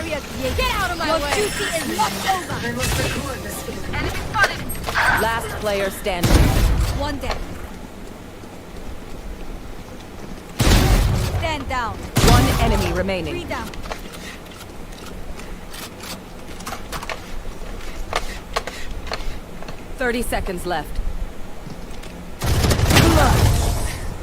Get out of my way! Your duty is not over! I must record this feeling. Last player standing. One dead. Stand down. One enemy remaining. Three down. Thirty seconds left.